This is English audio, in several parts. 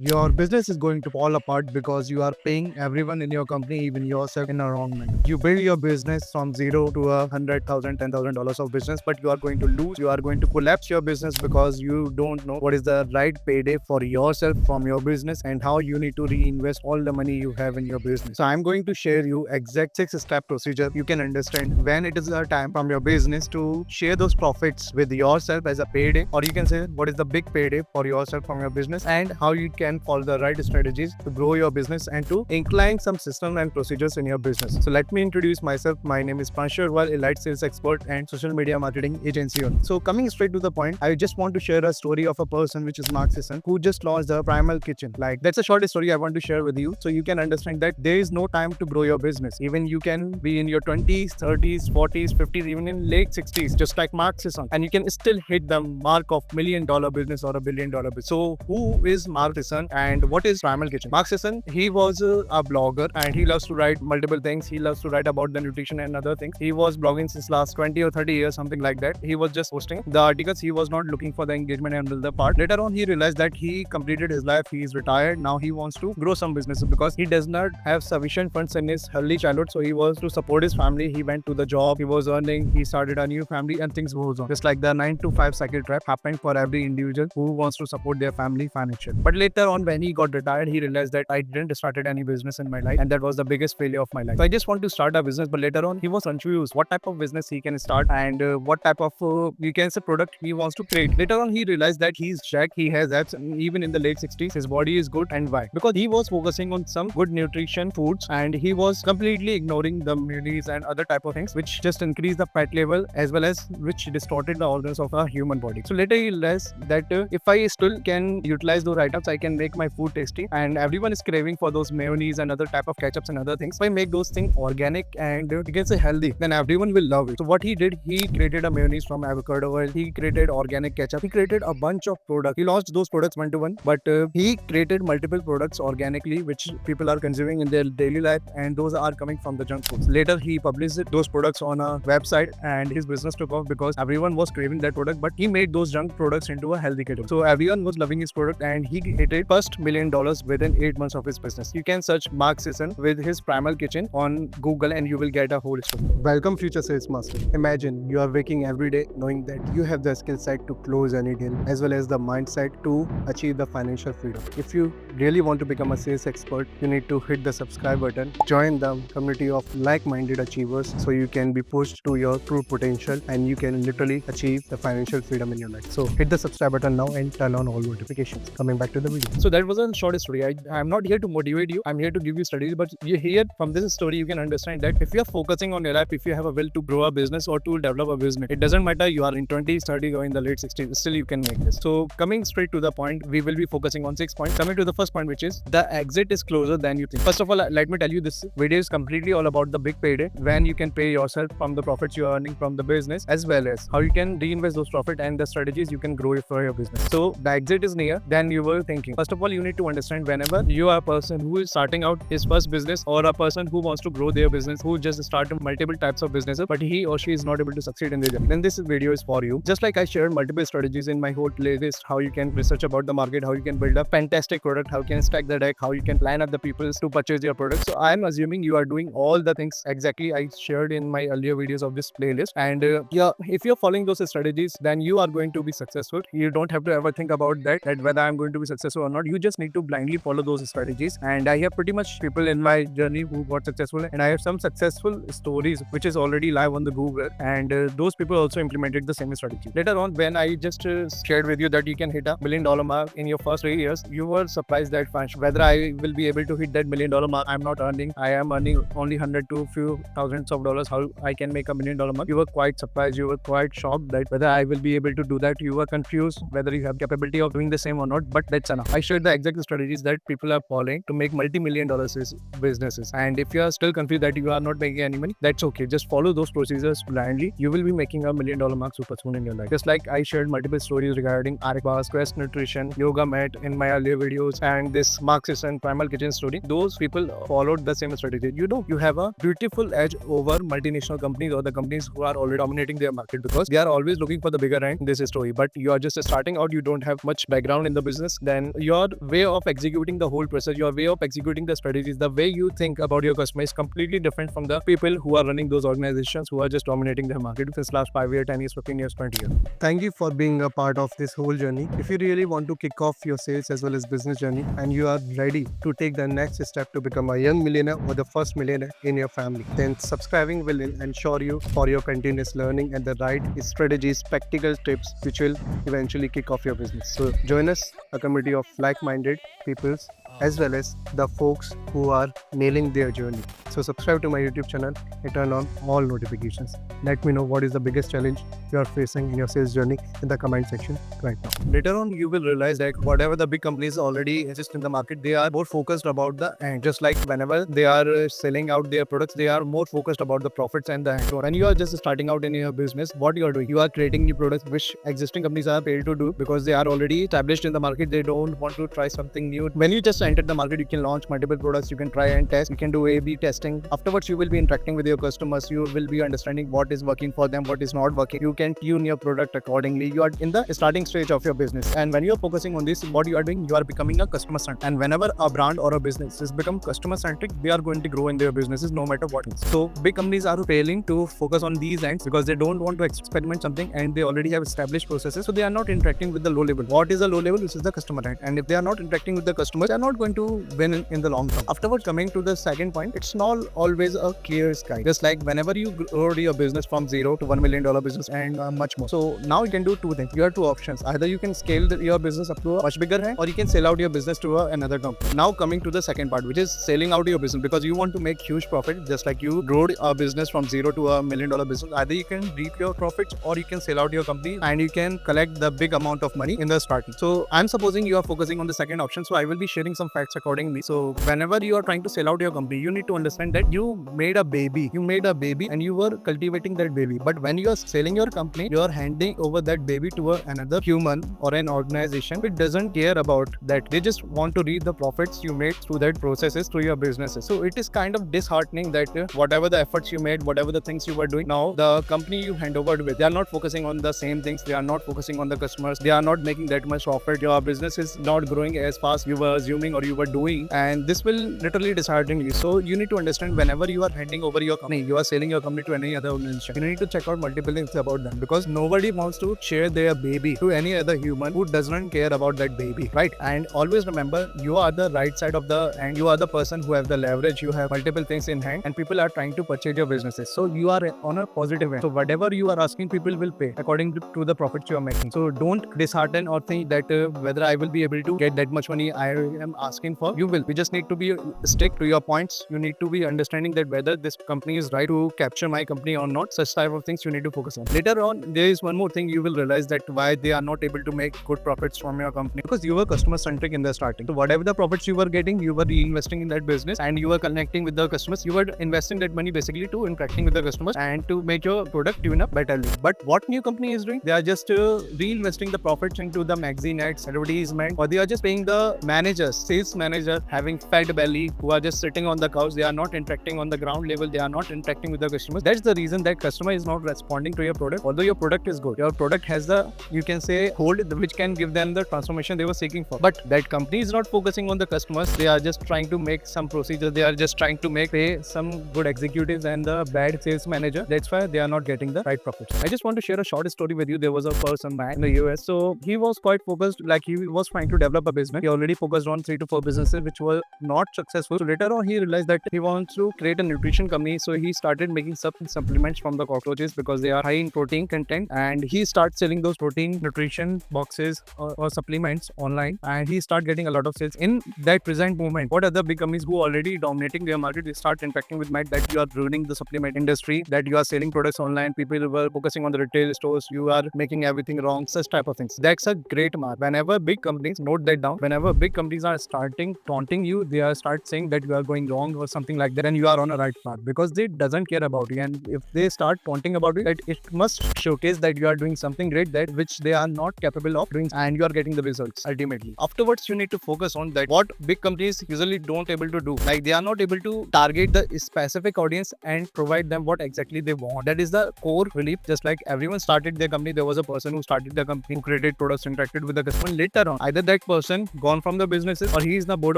Your business is going to fall apart because you are paying everyone in your company, even yourself, in a wrong manner. You build your business from zero to $100,000, $10,000 of business, but you are going to lose. You are going to collapse your business because you don't know what is the right payday for yourself from your business and how you need to reinvest all the money you have in your business. So I'm going to share you exact 6-step procedure you can understand when it is a time from your business to share those profits with yourself as a payday, or you can say what is the big payday for yourself from your business, and how you can follow the right strategies to grow your business and to incline some system and procedures in your business. So let me introduce myself. My name is Pranshu, elite sales expert and social media marketing agency owner. So coming straight to the point, I just want to share a story of a person which is Mark Sisson, who just launched a primal kitchen. Like, that's a short story I want to share with you so you can understand that there is no time to grow your business. Even you can be in your 20s, 30s, 40s, 50s, even in late 60s, just like Mark Sisson, and you can still hit the mark of $1 million business or a $1 billion business. So who is Mark Sisson and what is Primal Kitchen? Mark Sisson, he was a blogger and he loves to write multiple things. He loves to write about the nutrition and other things. He was blogging since last 20 or 30 years, something like that. He was just posting the articles. He was not looking for the engagement and the part. Later on, he realized that he completed his life. He is retired. Now he wants to grow some businesses because he does not have sufficient funds in his early childhood. So he was to support his family. He went to the job. He was earning. He started a new family and things goes on. Just like the 9 to 5 cycle trap happened for every individual who wants to support their family financially. But later on, when he got retired, he realized that I didn't started any business in my life, and that was the biggest failure of my life. So I just want to start a business, but later on he was confused what type of business he can start and what type of you can say product he wants to create. Later on he realized that he's jacked, he has abs, and even in the late 60s his body is good. And why? Because he was focusing on some good nutrition foods and he was completely ignoring the mayonnaise and other type of things which just increase the fat level as well as which distorted the organs of a human body. So later he realized that if I still can utilize those items, I can make my food tasty, and everyone is craving for those mayonnaise and other type of ketchups and other things. If I make those things organic and you can say healthy, then everyone will love it. So what he did, he created a mayonnaise from avocado oil, he created organic ketchup, he created a bunch of products. He launched those products one to one, but he created multiple products organically which people are consuming in their daily life, and those are coming from the junk foods. Later he published those products on a website and his business took off because everyone was craving that product, but he made those junk products into a healthy category. So everyone was loving his product and he hit it first $1 million within 8 months of his business. You can search Mark Sisson with his Primal Kitchen on Google and you will get a whole story. Welcome, future sales master. Imagine you are waking every day knowing that you have the skill set to close any deal as well as the mindset to achieve the financial freedom. If you really want to become a sales expert, you need to hit the subscribe button, join the community of like-minded achievers so you can be pushed to your true potential and you can literally achieve the financial freedom in your life. So hit the subscribe button now and turn on all notifications. Coming back to the video. So that was a short story. I'm not here to motivate you. I'm here to give you studies, but you hear from this story, you can understand that if you're focusing on your life, if you have a will to grow a business or to develop a business, it doesn't matter you are in 20s, 30s or in the late 60s, still you can make this. So coming straight to the point, we will be focusing on 6 points. Coming to the first point, which is the exit is closer than you think. First of all, let me tell you, this video is completely all about the big payday, when you can pay yourself from the profits you are earning from the business, as well as how you can reinvest those profits and the strategies you can grow for your business. So the exit is near than you were thinking. First of all, you need to understand whenever you are a person who is starting out his first business or a person who wants to grow their business, who just started multiple types of businesses, but he or she is not able to succeed in their journey, then this video is for you. Just like I shared multiple strategies in my whole playlist, how you can research about the market, how you can build a fantastic product, how you can stack the deck, how you can plan up the people to purchase your product. So I'm assuming you are doing all the things exactly I shared in my earlier videos of this playlist. And yeah, if you're following those strategies, then you are going to be successful. You don't have to ever think about that whether I'm going to be successful or not. You just need to blindly follow those strategies. And I have pretty much people in my journey who got successful, and I have some successful stories which is already live on the Google, and those people also implemented the same strategy. Later on, when I just shared with you that you can hit a $1 million mark in your first 3 years, you were surprised that whether I will be able to hit that $1 million mark. I'm not earning, I am earning only 100 to few thousands of dollars. How I can make a $1 million mark? You were quite surprised, you were quite shocked that whether I will be able to do that. You were confused whether you have capability of doing the same or not, but that's enough. I shared the exact strategies that people are following to make multi-million dollars businesses. And if you are still confused that you are not making any money, that's okay. Just follow those procedures blindly. You will be making a $1 million mark super soon in your life. Just like I shared multiple stories regarding Agrawal, Quest Nutrition, Yoga Mat in my earlier videos, and this Mark Sisson Primal Kitchen story. Those people followed the same strategy. You know, you have a beautiful edge over multinational companies or the companies who are already dominating their market, because they are always looking for the bigger end in this story. But you are just starting out, you don't have much background in the business, then your way of executing the whole process, your way of executing the strategies, the way you think about your customer is completely different from the people who are running those organizations who are just dominating their market since last 5 years, 10 years, 15 years, 20 years. Thank you for being a part of this whole journey. If you really want to kick off your sales as well as business journey and you are ready to take the next step to become a young millionaire or the first millionaire in your family, then subscribing will ensure you for your continuous learning and the right strategies, practical tips which will eventually kick off your business. So join us, a community of like-minded peoples as well as the folks who are nailing their journey. So subscribe to my YouTube channel and turn on all notifications. Let me know what is the biggest challenge you are facing in your sales journey in the comment section right now. Later on, you will realize that whatever the big companies already exist in the market, they are more focused about the end. Just like whenever they are selling out their products, they are more focused about the profits and the end. So when you are just starting out in your business, what you are doing? You are creating new products which existing companies are paid to do because they are already established in the market. They don't want to try something new. When you just enter the market, you can launch multiple products, you can try and test, you can do A/B testing. Afterwards, you will be interacting with your customers, you will be understanding what is working for them, what is not working. You can tune your product accordingly. You are in the starting stage of your business, and when you are focusing on this, what you are doing, you are becoming a customer centric. And whenever a brand or a business is become customer centric, they are going to grow in their businesses no matter what. So big companies are failing to focus on these ends because they don't want to experiment something and they already have established processes, so they are not interacting with the low level. What is the low level? This is the customer end, and if they are not interacting with the customers, they are not going to win in the long term. Afterwards, coming to the second point, it's not always a clear sky. Just like whenever you grow your business from zero to $1 million business and much more. So now you can do two things. You have two options. Either you can scale your business up to a much bigger hand, or you can sell out your business to another company. Now coming to the second part, which is selling out your business because you want to make huge profit. Just like you grow a business from zero to $1 million business, either you can reap your profits or you can sell out your company and you can collect the big amount of money in the starting. So I'm supposing you are focusing on the second option. So I will be sharing some facts accordingly. So whenever you are trying to sell out your company, you need to understand that you made a baby. You made a baby and you were cultivating that baby. But when you are selling your company, you are handing over that baby to another human or an organization which doesn't care about that. They just want to reap the profits you made through that processes, through your businesses. So it is kind of disheartening that whatever the efforts you made, whatever the things you were doing, now the company you hand over with, they are not focusing on the same things. They are not focusing on the customers. They are not making that much profit. Your business is not growing as fast you were assuming or you were doing, and this will literally dishearten you. So you need to understand whenever you are handing over your company, you are selling your company to any other organization, you need to check out multiple things about them because nobody wants to share their baby to any other human who doesn't care about that baby, right? And always remember, you are the right side of the and you are the person who have the leverage. You have multiple things in hand and people are trying to purchase your businesses. So you are on a positive end. So whatever you are asking, people will pay according to the profits you are making. So don't dishearten or think that whether I will be able to get that much money I am asking for. You will. We just need to be stick to your points. You need to be understanding that whether this company is right to capture my company or not. Such type of things you need to focus on. Later on, there is one more thing you will realize that why they are not able to make good profits from your company, because you were customer centric in the starting. So whatever the profits you were getting, you were reinvesting in that business and you were connecting with the customers. You were investing that money basically to interacting with the customers and to make your product tune up better. But what new company is doing? They are just reinvesting the profits into the magazine ads, advertisement, or they are just paying the managers, sales manager having fat belly who are just sitting on the couch. They are not interacting on the ground level. They are not interacting with the customers. That's the reason that customer is not responding to your product. Although your product is good, your product has the, you can say, hold which can give them the transformation they were seeking for. But that company is not focusing on the customers. They are just trying to make some procedures. They are just trying to pay some good executives and the bad sales manager. That's why they are not getting the right profits. I just want to share a short story with you. There was a person back in the US. So he was quite focused, like he was trying to develop a business. He already focused on 3 to 4 businesses which were not successful. So later on, he realized that he wants to create a nutrition company. So he started making supplements from the cockroaches because they are high in protein content, and he started selling those protein nutrition boxes or supplements online, and he started getting a lot of sales. In that present moment, what other big companies who already dominating their market, they start interacting with Matt that you are ruining the supplement industry, that you are selling products online, people were focusing on the retail stores, you are making everything wrong, such type of things. That's a great mark. Whenever big companies, note that down, whenever big companies are starting taunting you, they are start saying that you are going wrong or something like that, then you are on a right path, because they doesn't care about you. And if they start taunting about you, that it must showcase that you are doing something great, that which they are not capable of doing, and you are getting the results ultimately. Afterwards, you need to focus on that what big companies usually don't able to do. Like, they are not able to target the specific audience and provide them what exactly they want. That is the core belief. Just like everyone started their company, there was a person who started the company, who created products, interacted with the customer. Later on, either that person gone from the businesses, or he is the board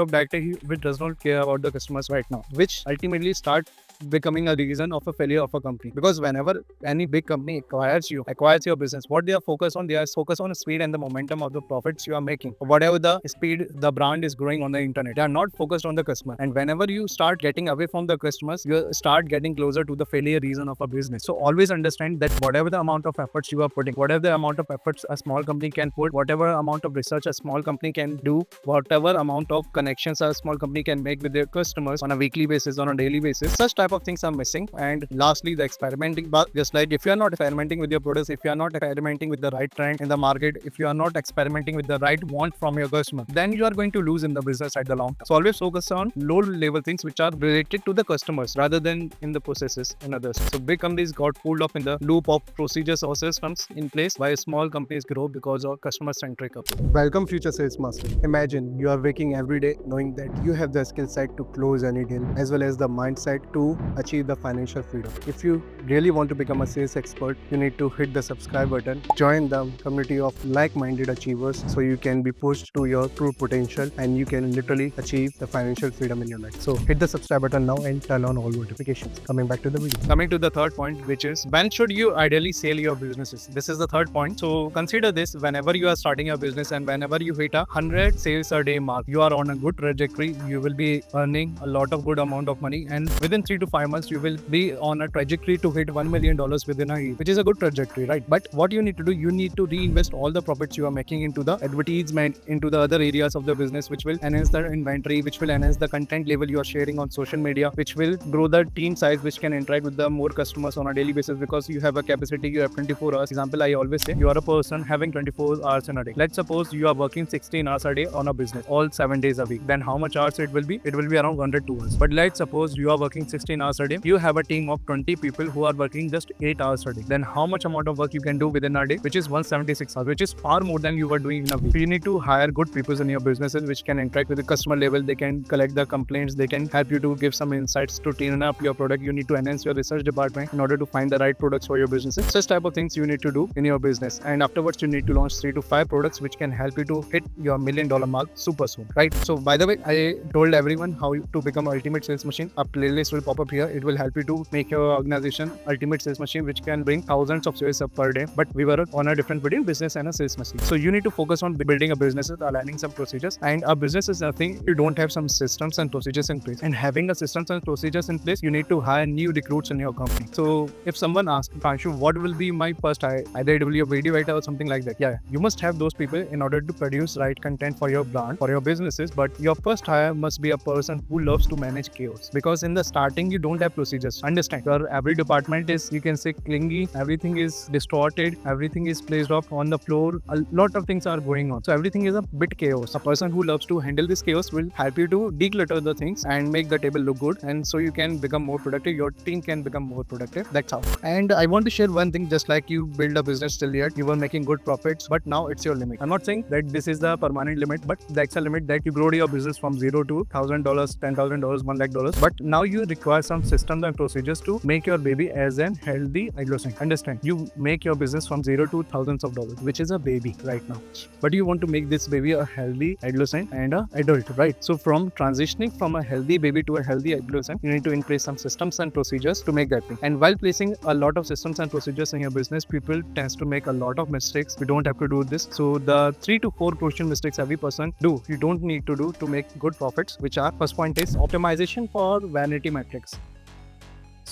of director, which does not care about the customers right now, which ultimately start becoming a reason of a failure of a company. Because whenever any big company acquires your business, what they are focused on, they are focused on the speed and the momentum of the profits you are making, whatever the speed the brand is growing on the internet. They are not focused on the customer. And whenever you start getting away from the customers, you start getting closer to the failure reason of a business. So always understand that whatever the amount of efforts you are putting, whatever the amount of efforts a small company can put, whatever amount of research a small company can do, whatever amount of connections a small company can make with their customers on a weekly basis, on a daily basis, such type of things are missing. And lastly, the experimenting part. Just like, if you are not experimenting with your products, if you are not experimenting with the right trend in the market, if you are not experimenting with the right want from your customer, then you are going to lose in the business at the long term. So always focus on low level things which are related to the customers rather than in the processes and others. So big companies got pulled up in the loop of procedures or systems in place, while small companies grow because of customer centric approach. Welcome, future sales master. Imagine you are waking every day knowing that you have the skill set to close any deal, as well as the mindset to achieve the financial freedom. If you really want to become a sales expert, you need to hit the subscribe button, join the community of like-minded achievers, so you can be pushed to your true potential and you can literally achieve the financial freedom in your life. So hit the subscribe button now and turn on all notifications. Coming back to the video. Coming to the third point, which is, when should you ideally sell your businesses? This is the third point. So consider this: whenever you are starting your business and whenever you hit a 100 sales a day mark, you are on a good trajectory. You will be earning a lot of good amount of money, and within 3 to 5 months you will be on a trajectory to hit $1 million within a year, which is a good trajectory, right? But what you need to do, you need to reinvest all the profits you are making into the advertisement, into the other areas of the business, which will enhance the inventory, which will enhance the content level you are sharing on social media, which will grow the team size, which can interact with the more customers on a daily basis, because you have a capacity, you have 24 hours. Example, I always say, you are a person having 24 hours in a day. Let's suppose you are working 16 hours a day on a business, all 7 days a week. Then how much hours it will be? It will be around 102 hours. But let's suppose you are working 16 hours a day. You have a team of 20 people who are working just 8 hours a day. Then how much amount of work you can do within a day? Which is 176 hours, which is far more than you were doing in a week. So you need to hire good people in your businesses, which can interact with the customer level. They can collect the complaints. They can help you to give some insights to tune up your product. You need to enhance your research department in order to find the right products for your businesses. Such type of things you need to do in your business. And afterwards, you need to launch 3 to 5 products which can help you to hit your $1 million mark super soon, right? So by the way, I told everyone how to become an ultimate sales machine. A playlist will pop up here. It will help you to make your organization ultimate sales machine, which can bring thousands of sales up per day. But we were on a different between business and a sales machine. So you need to focus on building a business, aligning some procedures. And a business is nothing if you don't have some systems and procedures in place. And having a systems and procedures in place, you need to hire new recruits in your company. So if someone asks, Pranshu, what will be my first hire? Either it will be a video writer or something like that. Yeah, you must have those people in order to produce right content for your brand, for your businesses. But your first hire must be a person who loves to manage chaos. Because in the starting, you don't have procedures. Understand, your every department is, you can say, clingy. Everything is distorted. Everything is placed off on the floor. A lot of things are going on. So everything is a bit chaos. A person who loves to handle this chaos will help you to declutter the things and make the table look good. And so you can become more productive. Your team can become more productive. That's how. And I want to share one thing, just like you build a business till yet, you were making good profits, but now it's your limit. I'm not saying that this is the permanent limit, but that's a limit that you grow your business from $0 to $1,000, $10,000, $1 lakh. But now you require some systems and procedures to make your baby as an healthy adolescent. Understand? You make your business from $0 to thousands of dollars, which is a baby right now. But you want to make this baby a healthy adolescent and an adult, right? So from transitioning from a healthy baby to a healthy adolescent, you need to in place some systems and procedures to make that thing. And while placing a lot of systems and procedures in your business, people tends to make a lot of mistakes. We don't have to do this. So the 3 to 4 crucial mistakes every person do, you don't need to do to make good profits, which are, first point is optimization for vanity metrics.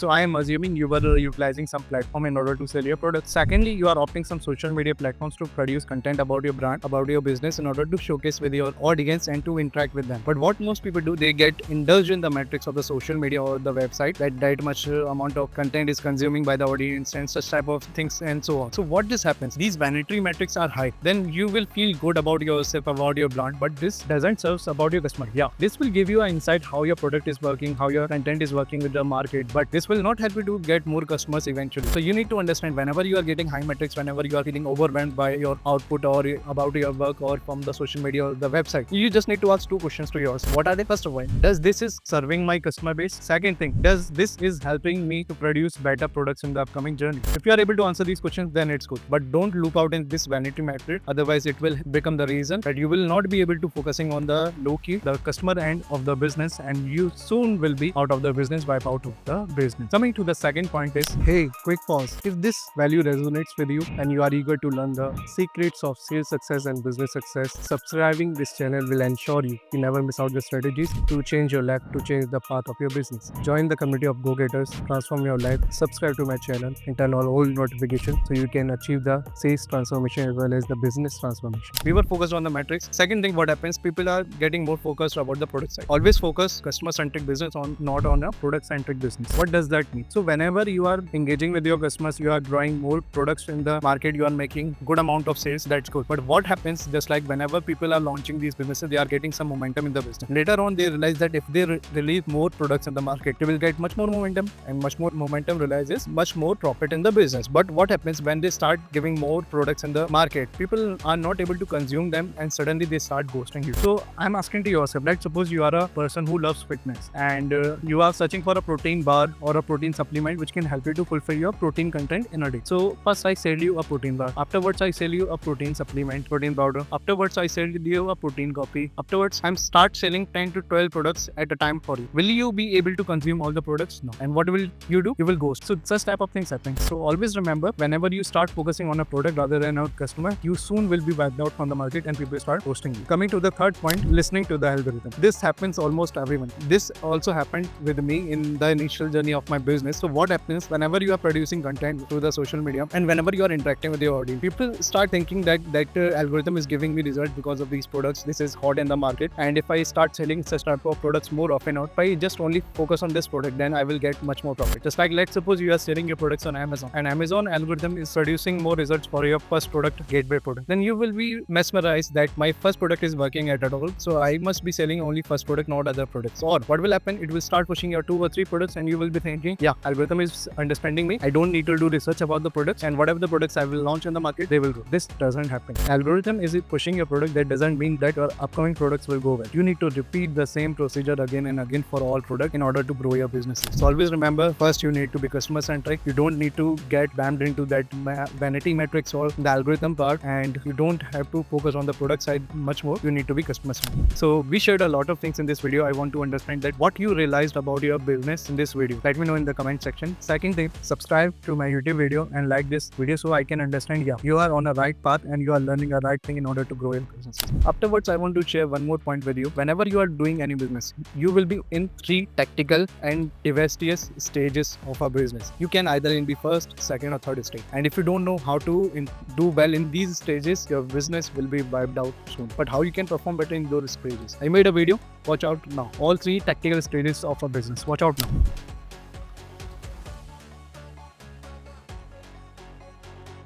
So I am assuming you were utilizing some platform in order to sell your product. Secondly, you are opting some social media platforms to produce content about your brand, about your business in order to showcase with your audience and to interact with them. But what most people do, they get indulged in the metrics of the social media or the website, that much amount of content is consuming by the audience and such type of things and so on. So what this happens, these vanity metrics are high, then you will feel good about yourself, about your brand, but this doesn't serve about your customer. Yeah, this will give you an insight how your product is working, how your content is working with the market, but this will not help you to get more customers eventually. So you need to understand, whenever you are getting high metrics, whenever you are feeling overwhelmed by your output or about your work or from the social media or the website, you just need to ask two questions to yourself. What are they? First of all, does this is serving my customer base? Second thing, does this is helping me to produce better products in the upcoming journey? If you are able to answer these questions, then it's good. But don't loop out in this vanity metric, otherwise it will become the reason that you will not be able to focusing on the low key, the customer end of the business, and you soon will be out of the business, wipe out of the business. Coming to the second point is, hey, quick pause. If this value resonates with you and you are eager to learn the secrets of sales success and business success, subscribing this channel will ensure you never miss out the strategies to change your life, to change the path of your business. Join the community of go-getters, transform your life, subscribe to my channel, and turn on all notifications so you can achieve the sales transformation as well as the business transformation. We were focused on the metrics. Second thing, what happens, people are getting more focused about the product side. Always focus customer-centric business on, not on a product-centric business. What does that mean? So whenever you are engaging with your customers, you are drawing more products in the market, you are making good amount of sales, that's good. But what happens, just like whenever people are launching these businesses, they are getting some momentum in the business. Later on, they realize that if they release more products in the market, they will get much more momentum, and much more momentum realizes much more profit in the business. But what happens when they start giving more products in the market, people are not able to consume them and suddenly they start ghosting you. So I'm asking to yourself, let's suppose you are a person who loves fitness and you are searching for a protein bar or a protein supplement which can help you to fulfill your protein content in a day. So first I sell you a protein bar, afterwards I sell you a protein supplement, protein powder, afterwards I sell you a protein coffee, afterwards I'm start selling 10 to 12 products at a time for you. Will you be able to consume all the products? No. And what will you do? You will ghost. So such type of things happen. So always remember, whenever you start focusing on a product rather than a customer, you soon will be wiped out from the market and people start ghosting you. Coming to the third point, listening to the algorithm. This happens almost everyone. This also happened with me in the initial journey of my business. So what happens whenever you are producing content through the social media and whenever you are interacting with your audience, people start thinking that algorithm is giving me results because of these products. This is hot in the market, and if I start selling such type of products more often, or if I just only focus on this product, then I will get much more profit. Just like, let's suppose you are selling your products on Amazon, and Amazon algorithm is producing more results for your first product, gateway product. Then you will be mesmerized that my first product is working at all, so I must be selling only first product, not other products. Or what will happen? It will start pushing your 2 or 3 products, and you will be thinking, yeah, algorithm is understanding me. I don't need to do research about the products, and whatever the products I will launch in the market, they will go. This doesn't happen. Algorithm is pushing your product. That doesn't mean that your upcoming products will go well. You need to repeat the same procedure again and again for all products in order to grow your businesses. So always remember, first you need to be customer centric. You don't need to get bammed into that vanity metrics or the algorithm part, and you don't have to focus on the product side much more. You need to be customer centric. So we shared a lot of things in this video. I want to understand that what you realized about your business in this video. Let me know in the comment section. Second thing, subscribe to my YouTube video and like this video so I can understand, yeah, you are on a right path and you are learning a right thing in order to grow your business. Afterwards, I want to share one more point with you. Whenever you are doing any business, you will be in 3 tactical and devastating stages of a business. You can either be first, second, or third stage. And if you don't know how to do well in these stages, your business will be wiped out soon. But how you can perform better in those stages? I made a video. Watch out now. All 3 tactical stages of a business. Watch out now.